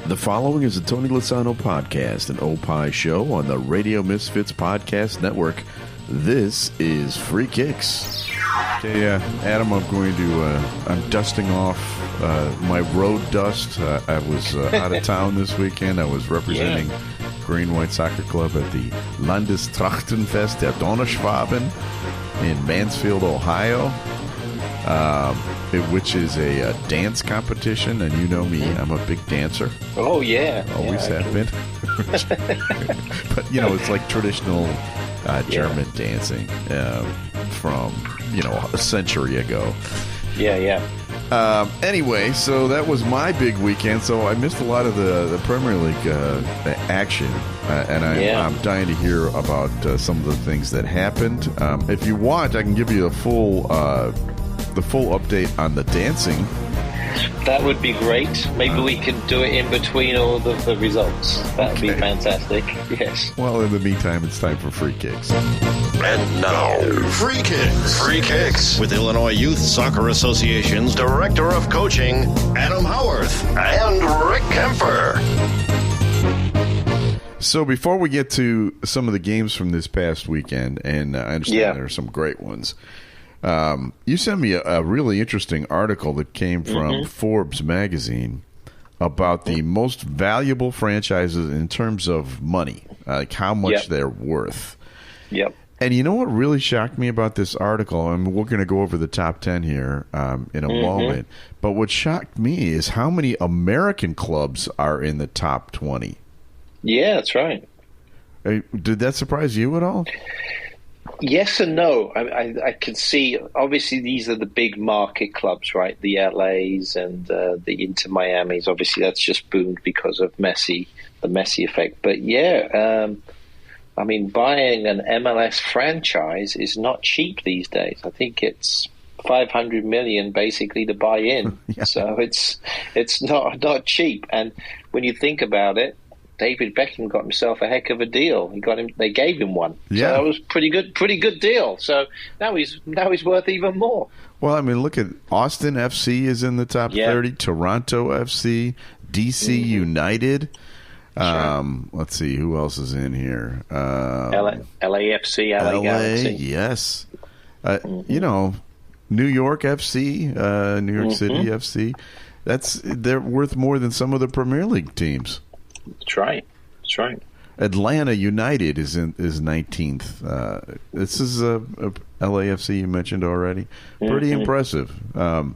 The following is a Tony Lasano podcast, an Opie show on the Radio Misfits Podcast Network. This is Free Kicks. Okay, Adam, I'm dusting off my road dust. I was out of town this weekend. I was representing Green White Soccer Club at the Landestrachtenfest der Donnerschwaben in Mansfield, Ohio. Which is a dance competition, and you know me, I'm a big dancer. Oh, yeah. Always have been. But, it's like traditional German dancing from, a century ago. Yeah. Anyway, so that was my big weekend, so I missed a lot of the Premier League action, and I'm dying to hear about some of the things that happened. If you want, I can give you a full update on the dancing. That would be great. Maybe we can do it in between all the results. That would be fantastic. Yes. Well, in the meantime, it's time for Free Kicks. And now, Free Kicks. Free Kicks with Illinois Youth Soccer Association's Director of Coaching, Adam Howarth, and Rick Kemper. So before we get to some of the games from this past weekend, and I understand there are some great ones, you sent me a really interesting article that came from Forbes magazine about the most valuable franchises in terms of money, like how much they're worth. Yep. And you know what really shocked me about this article? And we're going to go over the top 10 here in a moment. But what shocked me is how many American clubs are in the top 20. Yeah, that's right. Did that surprise you at all? Yes and no. I can see, obviously, these are the big market clubs, right? The LAs and the Inter Miamis. Obviously, that's just boomed because of Messi, the Messi effect. But buying an MLS franchise is not cheap these days. I think it's $500 million basically to buy in. So it's not cheap. And when you think about it, David Beckham got himself a heck of a deal. They gave him one. So that was pretty good deal. So now he's worth even more. Well, I mean, look at Austin FC is in the top 30, Toronto FC, DC United. Let's see who else is in here. LAFC, LA Galaxy. Yes. New York FC, New York City FC. They're worth more than some of the Premier League teams. That's right. Atlanta United is 19th. This is LAFC you mentioned already. Pretty impressive. But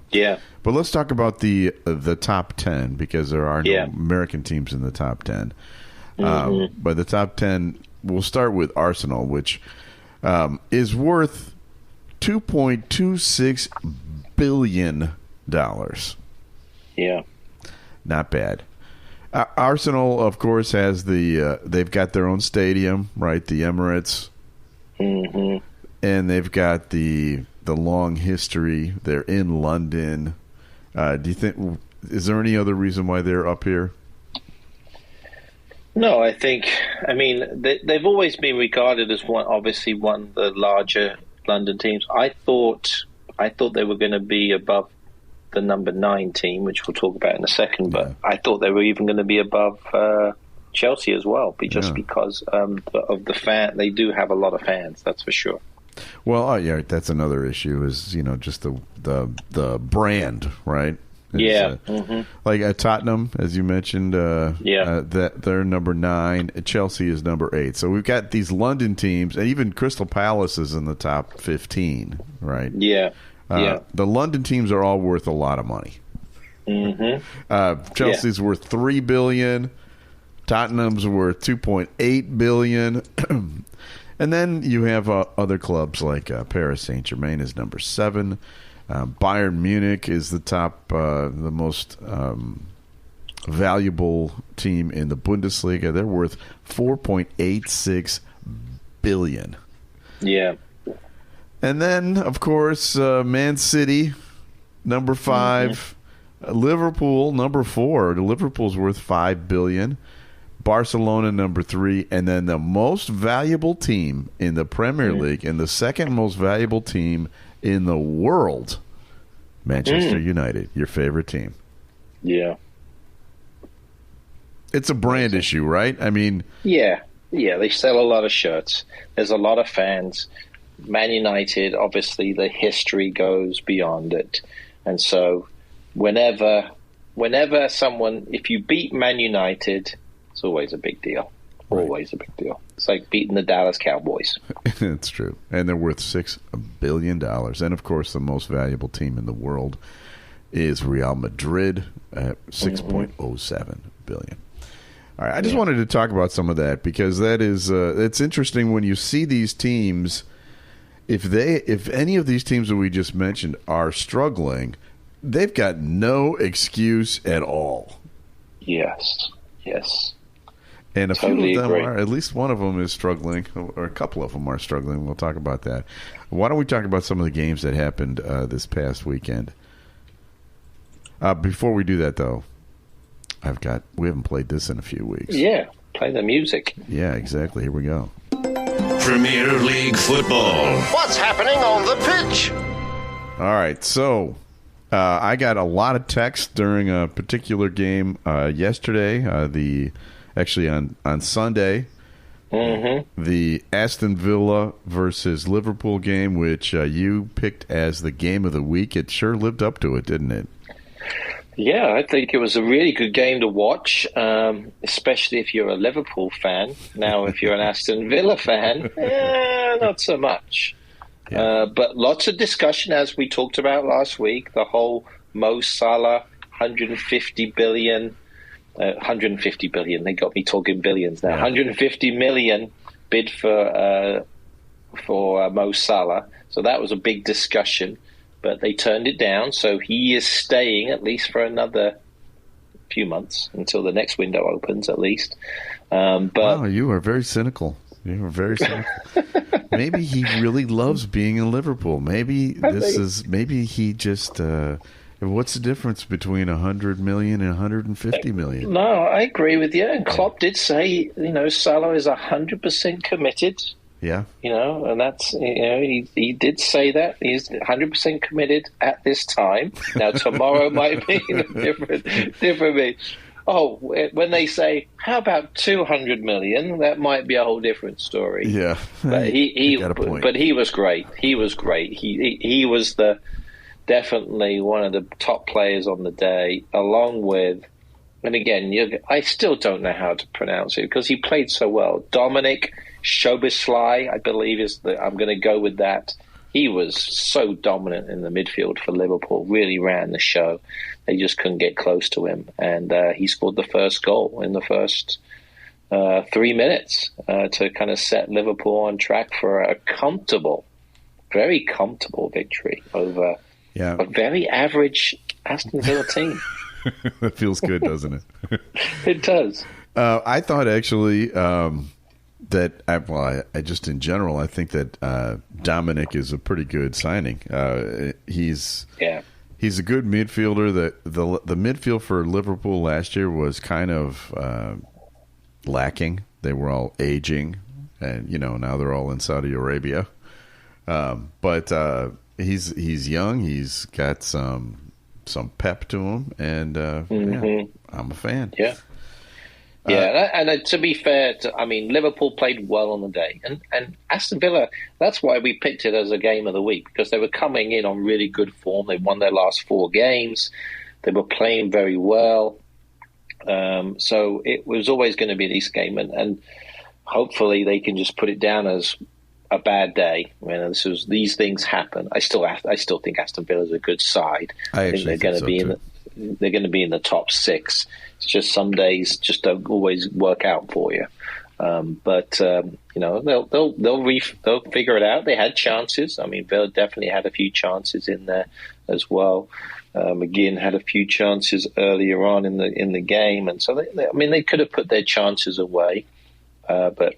let's talk about the top 10 because there are no American teams in the top 10. But the top 10, we'll start with Arsenal, which is worth $2.26 billion. Yeah. Not bad. Arsenal, of course, has they've got their own stadium, right? The Emirates, and they've got the long history. They're in London. Do you think? Is there any other reason why they're up here? No, they've always been regarded as one of the larger London teams. I thought they were going to be above the number 9 team, which we'll talk about in a second, but I thought they were even going to be above Chelsea as well, because of the fan. They do have a lot of fans, that's for sure. Well, that's another issue is just the brand, right? Like at Tottenham, as you mentioned, that they're number 9. Chelsea is number 8. So we've got these London teams, and even Crystal Palace is in the top 15, right? The London teams are all worth a lot of money. Chelsea's worth $3 billion. Tottenham's worth $2.8 billion. And then you have other clubs like Paris Saint-Germain is number 7. Bayern Munich is the top, the most valuable team in the Bundesliga. They're worth $4.86 billion. Yeah. And then, of course, Man City, number 5. Liverpool, number 4. Liverpool's worth $5 billion. Barcelona, number 3. And then the most valuable team in the Premier League and the second most valuable team in the world, Manchester United, your favorite team. Yeah. It's a brand issue, right? I mean, yeah, they sell a lot of shirts. There's a lot of fans. Man United, obviously, the history goes beyond it, and so whenever someone, if you beat Man United, it's always a big deal. Always a big deal. It's like beating the Dallas Cowboys. It's true, and they're worth $6 billion. And of course, the most valuable team in the world is Real Madrid at $6.07 billion. All right, I just wanted to talk about some of that because that is it's interesting when you see these teams. If any of these teams that we just mentioned are struggling, they've got no excuse at all. Yes. And a totally few of them agree. are, at least one of them is struggling, or a couple of them are struggling. We'll talk about that. Why don't we talk about some of the games that happened this past weekend? Before we do that, though, we haven't played this in a few weeks. Yeah, play the music. Yeah, exactly. Here we go. Premier League football. What's happening on the pitch? All right, so I got a lot of text during a particular game yesterday. Actually on Sunday, the Aston Villa versus Liverpool game, which you picked as the game of the week. It sure lived up to it, didn't it? Yeah, I think it was a really good game to watch, especially if you're a Liverpool fan. Now, if you're an Aston Villa fan, not so much. Yeah. But lots of discussion, as we talked about last week, the whole Mo Salah, 150 billion, they got me talking billions now, Yeah. 150 million bid for Mo Salah. So that was a big discussion. But they turned it down, so he is staying at least for another few months until the next window opens, at least. But wow, you are very cynical. You are very cynical. Maybe he really loves being in Liverpool. Maybe he just. What's the difference between 100 million and 150 million? No, I agree with you. And Klopp did say, Salah is 100% committed. Yeah. And that's, he did say that. He's 100% committed at this time. Now, tomorrow might be different. Oh, when they say, how about 200 million? That might be a whole different story. Yeah. But he got a point. But he was great. He was great. He was definitely one of the top players on the day, along with, and again, I still don't know how to pronounce it because he played so well. Dominic Szoboszlai, I believe I'm going to go with that. He was so dominant in the midfield for Liverpool, really ran the show. They just couldn't get close to him. And he scored the first goal in the first 3 minutes to kind of set Liverpool on track for a very comfortable victory over a very average Aston Villa team. That feels good, doesn't it? It does. I thought actually that I just in general, I think that Dominic is a pretty good signing. He's a good midfielder. The midfield for Liverpool last year was kind of lacking. They were all aging, and now they're all in Saudi Arabia. But he's young. He's got some pep to him, and I'm a fan. Yeah. Yeah, and to be fair, Liverpool played well on the day. And Aston Villa, that's why we picked it as a game of the week, because they were coming in on really good form. They won their last 4 games. They were playing very well. So it was always going to be this game. And hopefully they can just put it down as a bad day. These things happen. I still think Aston Villa is a good side. I think they're going to be they're going to be in the top 6. It's just some days just don't always work out for you. But they'll figure it out. They had chances. Villa definitely had a few chances in there as well. McGinn had a few chances earlier on in the game, and so they could have put their chances away, but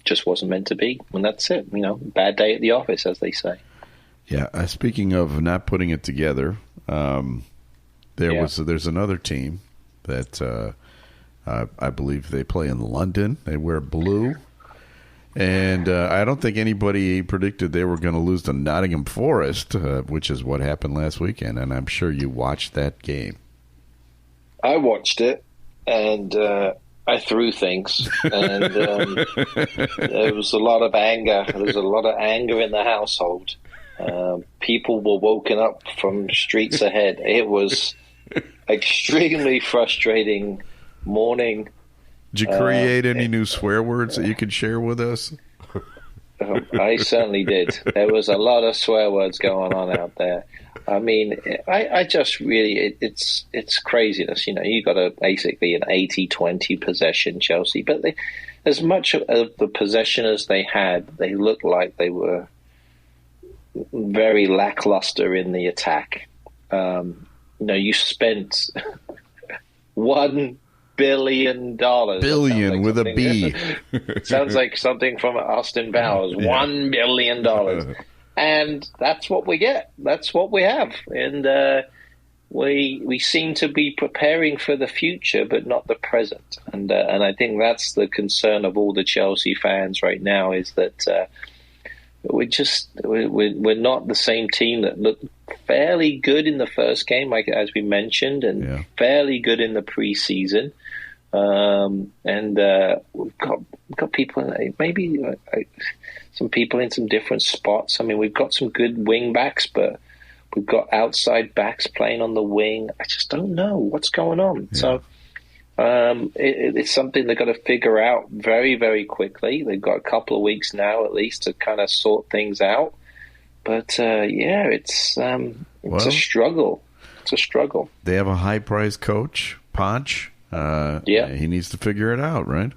just wasn't meant to be. And that's it. Bad day at the office, as they say. Yeah. Speaking of not putting it together, there's another team that I believe they play in London. They wear blue. And I don't think anybody predicted they were going to lose to Nottingham Forest, which is what happened last weekend. And I'm sure you watched that game. I watched it. and I threw things, and there was a lot of anger. There was a lot of anger in the household. People were woken up from streets ahead. It was extremely frustrating morning. Did you create any new swear words that you could share with us? I certainly did. There was a lot of swear words going on out there. I mean, I just really, it's craziness. You know, you got basically an 80-20 possession, Chelsea. But as much of the possession as they had, they looked like they were very lackluster in the attack. You spent $1 billion. Billion with a B. Sounds like something from Austin Powers. Yeah. $1 billion. And that's what we get. That's what we have. And we seem to be preparing for the future, but not the present. And I think that's the concern of all the Chelsea fans right now, is that we're not the same team that looked fairly good in the first game, like as we mentioned, and fairly good in the preseason. We've got people, maybe some people in some different spots. I mean, we've got some good wing backs, but we've got outside backs playing on the wing. I just don't know what's going on. Yeah. So it's something they've got to figure out very, very quickly. They've got a couple of weeks now, at least, to kind of sort things out. But it's a struggle. It's a struggle. They have a high-priced coach, Ponch. He needs to figure it out, right?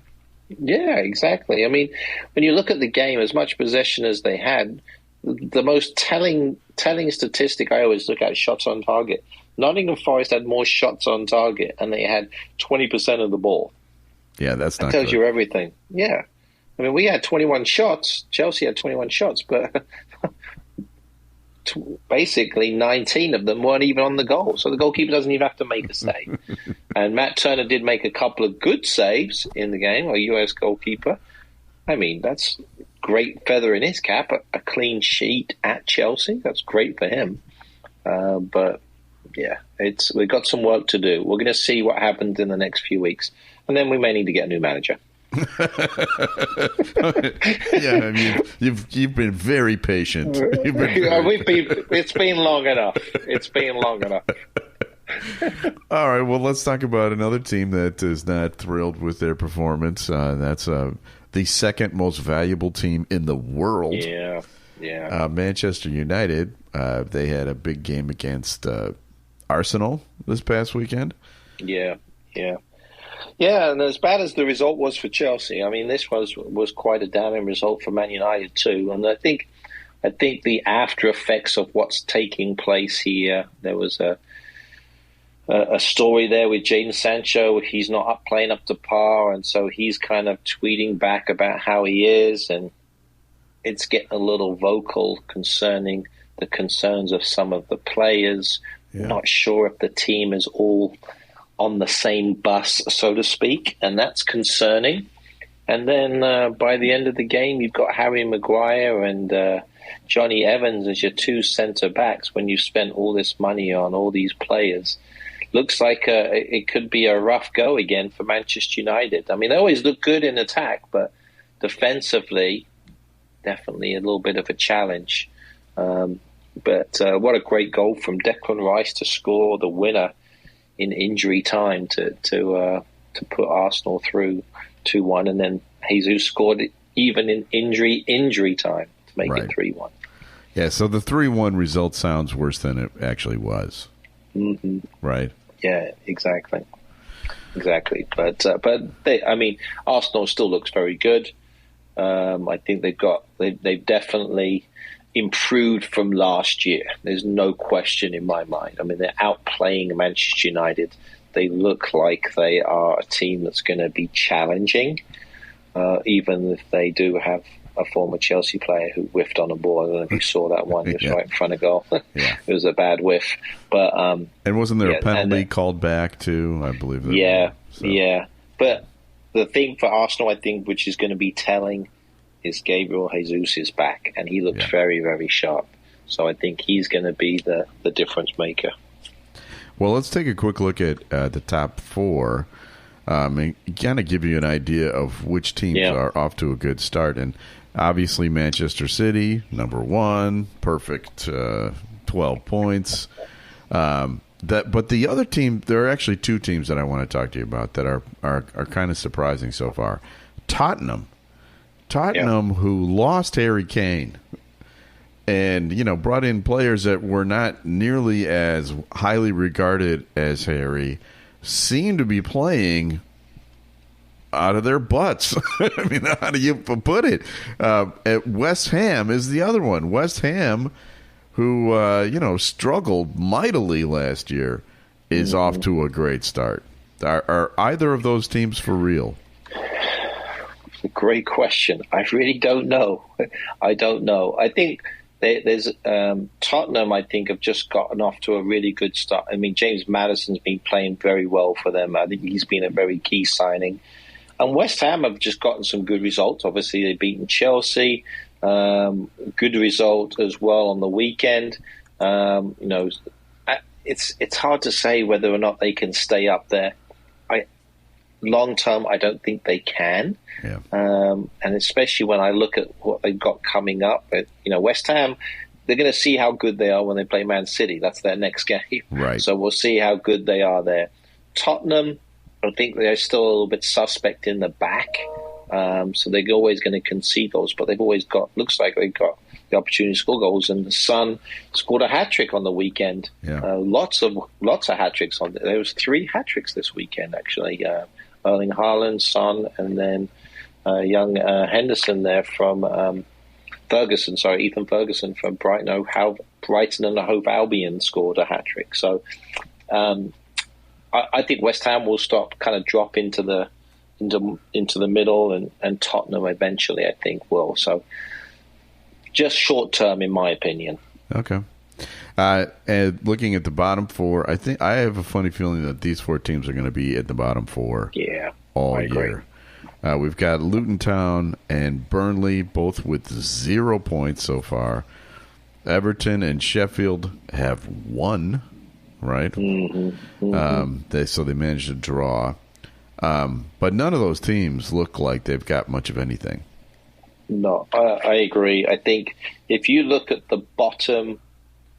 Yeah, exactly. I mean, when you look at the game, as much possession as they had, the most telling statistic I always look at is shots on target. Nottingham Forest had more shots on target, and they had 20% of the ball. Yeah, that tells you everything. Yeah. I mean, we had 21 shots. Chelsea had 21 shots, but basically 19 of them weren't even on the goal. So the goalkeeper doesn't even have to make a save. And Matt Turner did make a couple of good saves in the game, a US goalkeeper. I mean, that's great feather in his cap, a clean sheet at Chelsea. That's great for him. But yeah, we've got some work to do. We're going to see what happens in the next few weeks. And then we may need to get a new manager. Yeah, I mean, you've been very patient. It's been long enough. It's been long enough. All right, well, let's talk about another team that is not thrilled with their performance. That's the second most valuable team in the world. Yeah. Manchester United. They had a big game against Arsenal this past weekend. Yeah, and as bad as the result was for Chelsea, I mean, this was quite a damning result for Man United too. And I think the after effects of what's taking place here, there was a story there with Jadon Sancho. He's not playing up to par, and so he's kind of tweeting back about how he is, and it's getting a little vocal concerning the concerns of some of the players. Yeah. Not sure if the team is all on the same bus, so to speak, and that's concerning. And then by the end of the game, you've got Harry Maguire and Johnny Evans as your two centre-backs when you've spent all this money on all these players. Looks like it could be a rough go again for Manchester United. I mean, they always look good in attack, but defensively, definitely a little bit of a challenge. But what a great goal from Declan Rice to score the winner in injury time to put Arsenal through 2-1, and then Jesus scored it even in injury time to make it 3-1. Yeah, so the 3-1 result sounds worse than it actually was. Mm-hmm. Right. Yeah, exactly. But Arsenal still looks very good. I think they've definitely improved from last year. There's no question in my mind. I mean, they're outplaying Manchester United. They look like they are a team that's going to be challenging, even if they do have a former Chelsea player who whiffed on a ball. I don't know if you saw that one. It was right in front of goal. Yeah. It was a bad whiff. But and wasn't there a penalty called back too? I believe that. Yeah. But the thing for Arsenal, I think, which is going to be telling, is Gabriel Jesus is back, and he looks very, very sharp. So I think he's going to be the difference maker. Well, let's take a quick look at the top four. And kind of give you an idea of which teams are off to a good start. And obviously Manchester City, number one, perfect 12 points. But the other team, there are actually two teams that I want to talk to you about that are kind of surprising so far. Tottenham, who lost Harry Kane and, brought in players that were not nearly as highly regarded as Harry, seem to be playing out of their butts. I mean, how do you put it? At West Ham is the other one. West Ham, who, struggled mightily last year, is off to a great start. Are either of those teams for real? It's a great question. I really don't know. I don't know. I think there's Tottenham, I think, have just gotten off to a really good start. I mean, James Maddison's been playing very well for them. I think he's been a very key signing. And West Ham have just gotten some good results. Obviously, they've beaten Chelsea. Good result as well on the weekend. It's hard to say whether or not they can stay up there. Long term, I don't think they can. Yeah. And especially when I look at what they've got coming up, West Ham, they're going to see how good they are when they play Man City. That's their next game. Right. So we'll see how good they are there. Tottenham, I think they're still a little bit suspect in the back. So they're always going to concede goals, but they've always looks like they've got the opportunity to score goals. And the Son scored a hat-trick on the weekend. Yeah. Lots of hat-tricks on there. There was 3 hat-tricks this weekend, actually. Erling Haaland, Son, and then young Henderson there from Ethan Ferguson from Brighton and Hove Albion scored a hat-trick. So I think West Ham will drop into the middle, and Tottenham eventually, I think, will. So just short term, in my opinion. Okay. And looking at the bottom 4, I have a funny feeling that these 4 teams are going to be at the bottom 4 all year. We've got Luton Town and Burnley, both with 0 points so far. Everton and Sheffield have 1, right? Mm-hmm. So they managed to draw. But none of those teams look like they've got much of anything. No, I agree. I think if you look at the bottom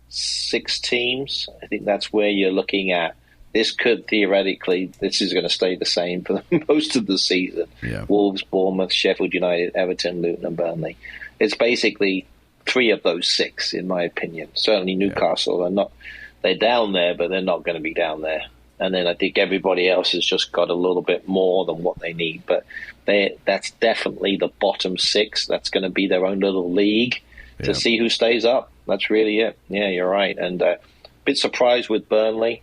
6 teams, I think that's where you're looking at. This is going to stay the same for most of the season. Yeah. Wolves, Bournemouth, Sheffield United, Everton, Luton, and Burnley. It's basically 3 of those 6, in my opinion. Certainly Newcastle they're down there, but they're not going to be down there. And then I think everybody else has just got a little bit more than what they need. But that's definitely the bottom 6. That's going to be their own little league to see who stays up. That's really it. Yeah, you're right. And a bit surprised with Burnley.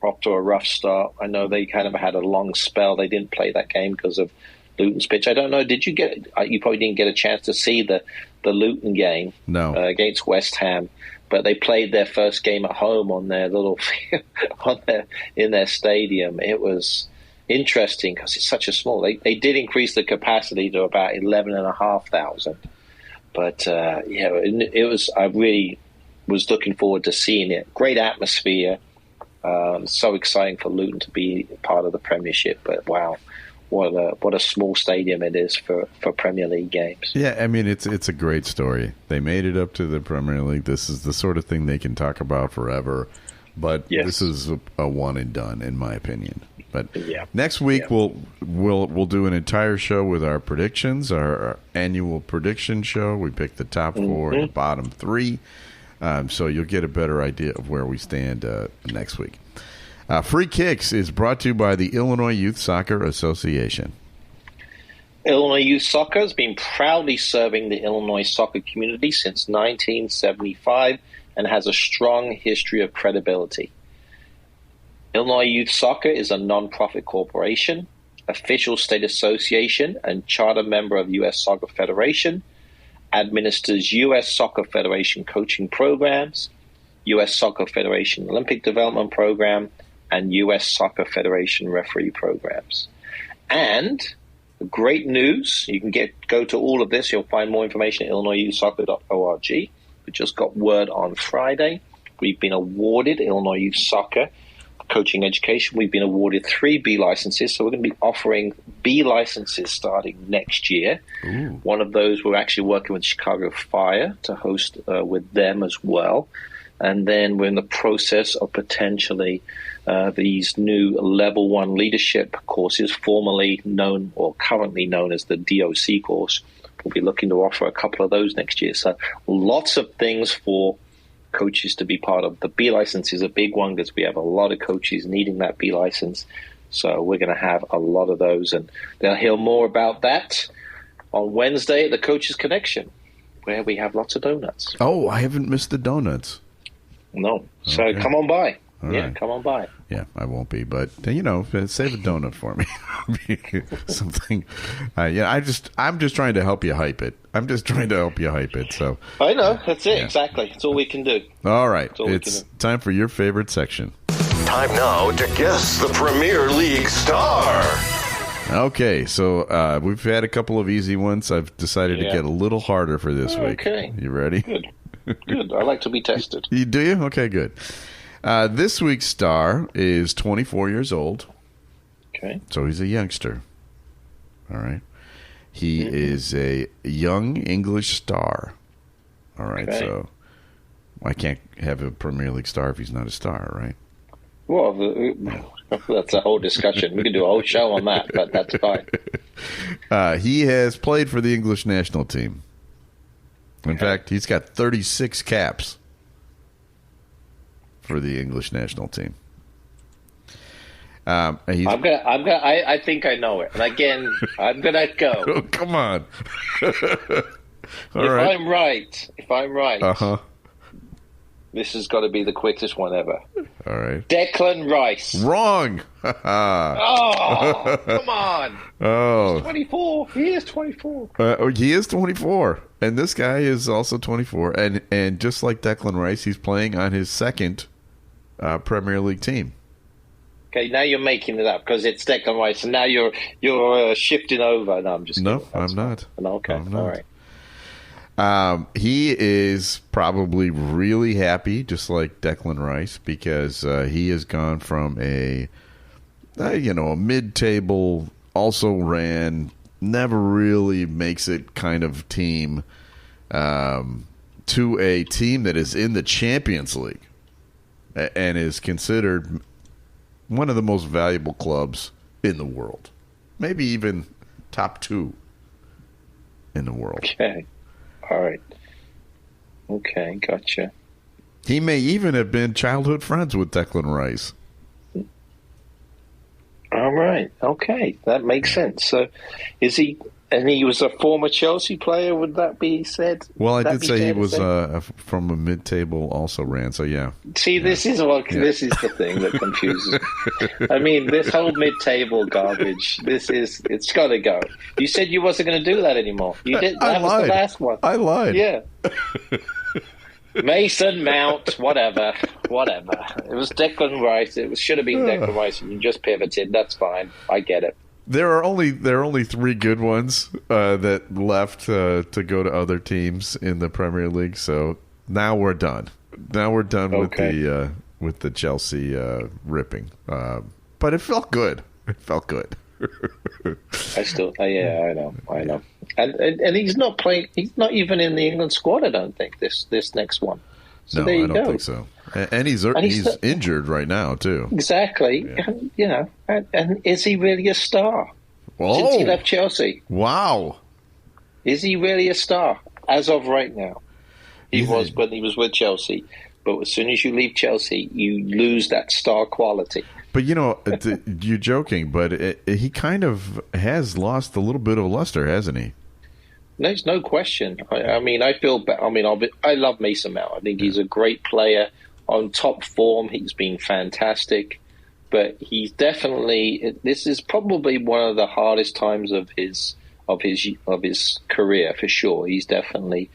Off to a rough start. I know they kind of had a long spell. They didn't play that game because of Luton's pitch. I don't know. Did you you probably didn't get a chance to see the Luton game against West Ham. But they played their first game at home on their little in their stadium. It was interesting because it's such a small. They did increase the capacity to about 11,500. But it was. I really was looking forward to seeing it. Great atmosphere. So exciting for Luton to be part of the Premiership. But wow. What a small stadium it is for Premier League games. Yeah, I mean, it's a great story. They made it up to the Premier League. This is the sort of thing they can talk about forever. But this is a one and done, in my opinion. But next week we'll do an entire show with our predictions, our annual prediction show. We pick the top 4 and the bottom 3. So you'll get a better idea of where we stand next week. Free Kicks is brought to you by the Illinois Youth Soccer Association. Illinois Youth Soccer has been proudly serving the Illinois soccer community since 1975 and has a strong history of credibility. Illinois Youth Soccer is a non-profit corporation, official state association, and charter member of U.S. Soccer Federation, administers U.S. Soccer Federation coaching programs, U.S. Soccer Federation Olympic Development Program, and U.S. Soccer Federation referee programs. And great news, you can go to all of this. You'll find more information at illinoisyouthsoccer.org. We just got word on Friday. We've been awarded, Illinois Youth Soccer, coaching education. We've been awarded 3 B licenses, so we're going to be offering B licenses starting next year. Ooh. One of those, we're actually working with Chicago Fire to host with them as well. And then we're in the process of potentially these new level 1 leadership courses, formerly known or currently known as the DOC course. We'll be looking to offer a couple of those next year. So lots of things for coaches to be part of. The B license is a big one because we have a lot of coaches needing that B license. So we're going to have a lot of those, and they'll hear more about that on Wednesday at the Coaches Connection, where we have lots of donuts. Oh, I haven't missed the donuts. No. So Okay. come on by. All yeah, right. come on by. Yeah, I won't be, but save a donut for me. Something. I'm just trying to help you hype it. So, I know. That's it. Yeah. Exactly. That's all we can do. All right. It's time for your favorite section. Time now to guess the Premier League star. Okay, so we've had a couple of easy ones. I've decided to get a little harder for this week. Okay. You ready? Good. I like to be tested. Do you? Okay, good. This week's star is 24 years old. Okay. So he's a youngster. All right. He is a young English star. All right. Okay. So I can't have a Premier League star if he's not a star, right? Well, that's a whole discussion. We could do a whole show on that, but that's fine. He has played for the English national team. In fact, he's got 36 caps for the English national team. I think I know it. And again, I'm gonna go. Oh, come on. If I'm right, uh-huh. This has got to be the quickest one ever. All right. Declan Rice. Wrong. Oh, come on. Oh. He's 24. He is 24. He is 24. And this guy is also 24. And just like Declan Rice, he's playing on his second Premier League team. Okay, now you're making it up because it's Declan Rice, and now you're shifting over. No, I'm just kidding. No, I'm not. Okay, I'm not. all right. He is probably really happy, just like Declan Rice, because he has gone from a mid-table, also ran, never really makes it kind of team, to a team that is in the Champions League and is considered one of the most valuable clubs in the world, maybe even top 2 in the world. Okay. All right. Okay, gotcha. He may even have been childhood friends with Declan Rice. All right. Okay, that makes sense. So, is he? And he was a former Chelsea player. Would that be said? Well, I did say he was from a mid-table, also ran. So yeah. See, this is this is the thing that confuses me. I mean, this whole mid-table garbage. It's got to go. You said you wasn't going to do that anymore. You did. That was the last one. I lied. Yeah. Mason Mount, whatever. It was Declan Rice. It should have been Declan Rice, and you just pivoted. That's fine. I get it. There are only 3 good ones that left to go to other teams in the Premier League. So now we're done. With the Chelsea ripping. But it felt good. I know. And he's not playing. He's not even in the England squad. I don't think this next one. So no, there you I don't go. think so. And he's injured right now too. Exactly. Yeah. And is he really a star? Since he left Chelsea. Wow. Is he really a star as of right now? He was when he was with Chelsea. But as soon as you leave Chelsea, you lose that star quality. But, you're joking, but he kind of has lost a little bit of luster, hasn't he? There's no question. I mean, I feel I love Mason Mount. I think he's a great player on top form. He's been fantastic. But he's definitely, this is probably one of the hardest times of his career, for sure. It's definitely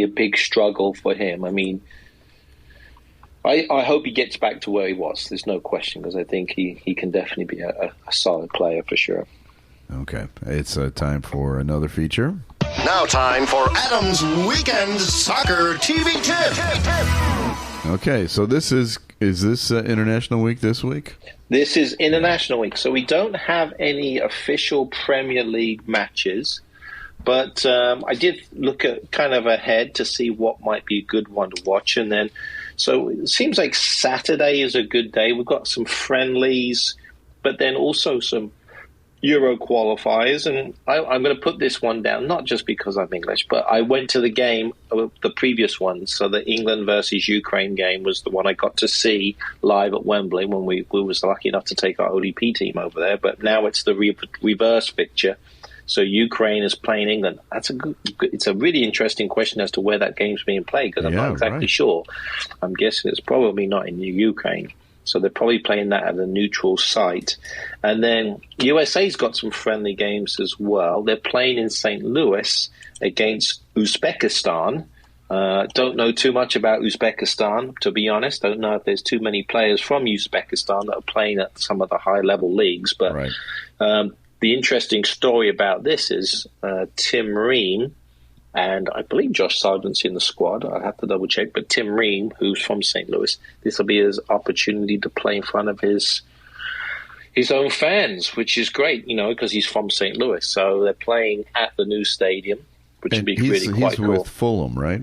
a big struggle for him. I mean, I hope he gets back to where he was. There's no question, because I think he can definitely be a solid player for sure. Okay. It's time for another feature. Now time for Adam's Weekend Soccer TV Tip. Okay, so is this International Week this week? This is International Week, so we don't have any official Premier League matches, but I did look at kind of ahead to see what might be a good one to watch, and then so it seems like Saturday is a good day. We've got some friendlies, but then also some Euro qualifiers, and I'm going to put this one down, not just because I'm English, but I went to the game, the previous one, so the England versus Ukraine game was the one I got to see live at Wembley when we was lucky enough to take our ODP team over there, but now it's the reverse picture. So Ukraine is playing England. It's a really interesting question as to where that game's being played, because I'm not exactly sure. I'm guessing it's probably not in Ukraine. So they're probably playing that at a neutral site. And then USA's got some friendly games as well. They're playing in St. Louis against Uzbekistan. Don't know too much about Uzbekistan, to be honest. Don't know if there's too many players from Uzbekistan that are playing at some of the high-level leagues. But the interesting story about this is Tim Ream, and I believe Josh Sargent's in the squad. I have to double check. But Tim Ream, who's from St. Louis, this will be his opportunity to play in front of his own fans, which is great, because he's from St. Louis. So they're playing at the new stadium, which would be really quite cool. He's with Fulham, right?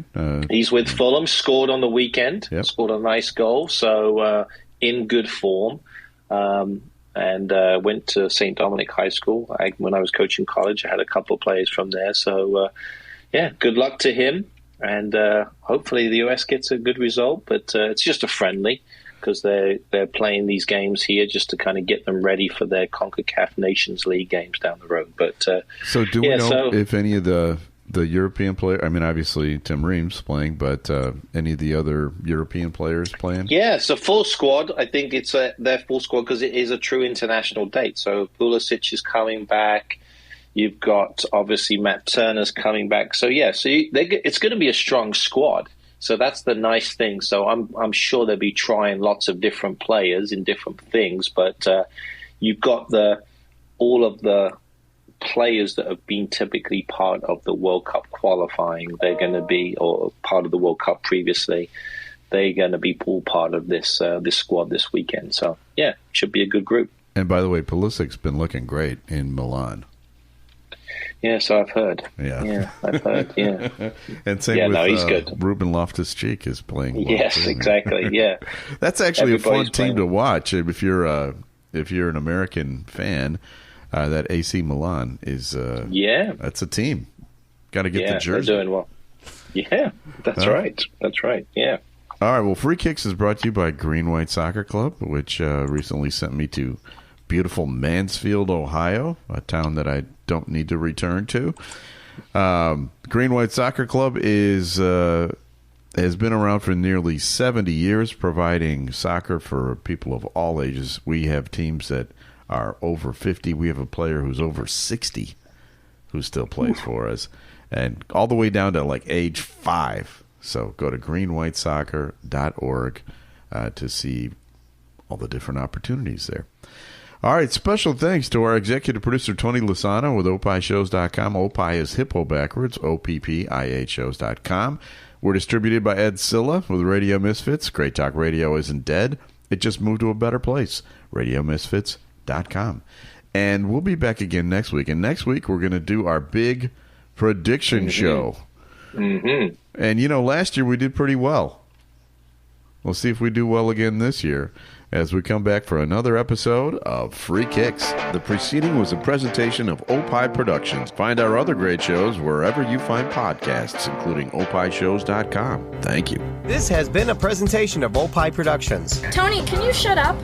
He's with Fulham, scored on the weekend, scored a nice goal. So in good form. And went to St. Dominic High School. When I was coaching college, I had a couple of players from there. So, good luck to him, and hopefully the US gets a good result. But it's just a friendly, because they're playing these games here just to kind of get them ready for their CONCACAF Nations League games down the road. But so do we know if any of the European players? I mean, obviously Tim Ream's playing, but any of the other European players playing? Yeah, it's a full squad. I think it's their full squad because it is a true international date. So Pulisic is coming back. You've got, obviously, Matt Turner's coming back. So, it's going to be a strong squad. So that's the nice thing. So I'm sure they'll be trying lots of different players in different things. But you've got all of the players that have been typically part of the World Cup qualifying. They're going to be, or part of the World Cup previously, they're going to be all part of this squad this weekend. So, should be a good group. And by the way, Pulisic's been looking great in Milan. Yeah, so I've heard. Yeah, I've heard. Yeah, and same with he's good. Ruben Loftus-Cheek is playing. Yes, exactly. Yeah, that's actually a fun team to watch if you're an American fan. That AC Milan is that's a team. Got to get the jersey. They're doing well. Yeah, that's right. That's right. Yeah. All right. Well, Free Kicks is brought to you by Green White Soccer Club, which recently sent me to beautiful Mansfield, Ohio, a town that I don't need to return to. Green White Soccer Club has been around for nearly 70 years, providing soccer for people of all ages. We have teams that are over 50. We have a player who's over 60 who still plays for us, and all the way down to like age 5. So go to greenwhitesoccer.org to see all the different opportunities there. All right, special thanks to our executive producer, Tony Lasano, with opishows.com. Opie is hippo backwards, OPPIH shows.com. We're distributed by Ed Silla with Radio Misfits. Great Talk Radio isn't dead. It just moved to a better place, RadioMisfits.com. And we'll be back again next week. And next week, we're going to do our big prediction show. Mm-hmm. And, last year we did pretty well. We'll see if we do well again this year as we come back for another episode of Free Kicks. The preceding was a presentation of Opie Productions. Find our other great shows wherever you find podcasts, including opishows.com. Thank you. This has been a presentation of Opie Productions. Tony, can you shut up?